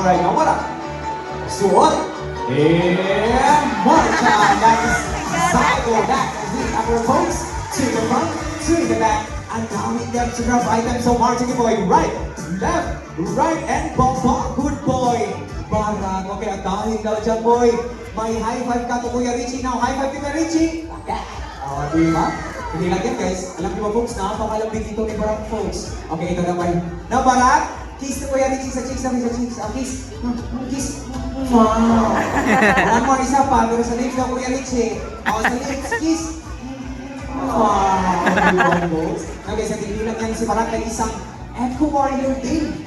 Alright, now wala. Suot. And march on. That is cycle back as we approach to the front, to the back, and counting them to grab items. So marching the boy right, left, right, and baba. Good boy. Barak. Okay, at dahil daw dyan boy, may high five ka to Kuya Richie. Now, high five to Kuya Richie. Okay. Diba? Hindi lang yan guys. Alam niyo ba folks, napakalambing dito ni Barak folks. Okay, ito naman. Now Barak, kiss to Kuya Richie sa cheeks namin sa cheeks. Kiss. Kiss. Wow. One more isa pa, pero sa lips daw Kuya Richie. Sa lips, kiss. Wow. Diba folks? Now guys, hindi lang yan si Barak ay isang eco warrior din.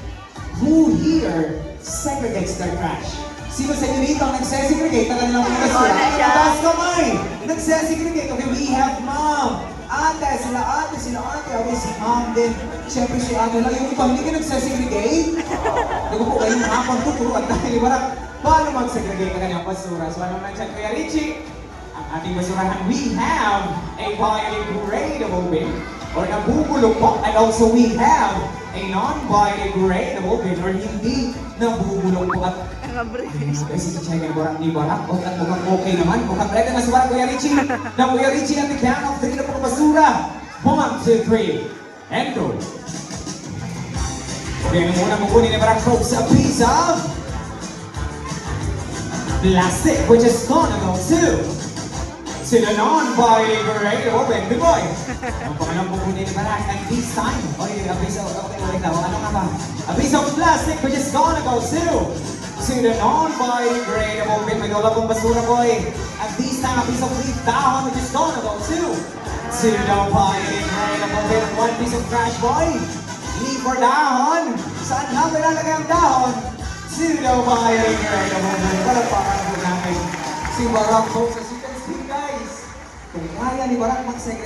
Who here segregates their trash? Sino sa inyo dito ang nagsesegregate? Tagal lang muna sila. Taas kamay! Nagsesegregate. Okay, we have mom. Ate, sila ate. Okay, si mom din. Siyempre si ate lang. Yung ibang hindi ka nagsesegregate. Diba po kayong hapon tuturuan dahil Barak, paano mag-segregate ka kanyang basura? So ano naman dyan, Kuya Richie? Ang ating basurahan, we have a biodegradable bin or nabubulok po. And also we have a non-biodegradable bin or hindi nabubulok po. At kasi si Chai Barak ni Barak at mukhang okay naman. Mukhang ready na si Barak, Kuya Richie. Na Kuya Richie at the count of 3 na po basura. 1, 2, 3, and go. Kaya muna kukunin ni Barak folks a piece of plastic, which is gonna go to the non-biodegradable bin. Good boy. Ang pangalang kukunin ni Barak, and this time, a piece of, wait lang, ano nga ba? A piece of plastic, which is gonna go to the non-biodegradable bin. May dala pong basura, boy. At this time, a piece of leaf dahon, which is gonna go to the non-biodegradable bin. One piece of trash, boy. Leaf or dahon. Saan nga nilalagay ang dahon? To the biodegradable bin. Palapakan po namin si Barak, folks. As you can see, guys, kung kaya ni Barak mag-segregate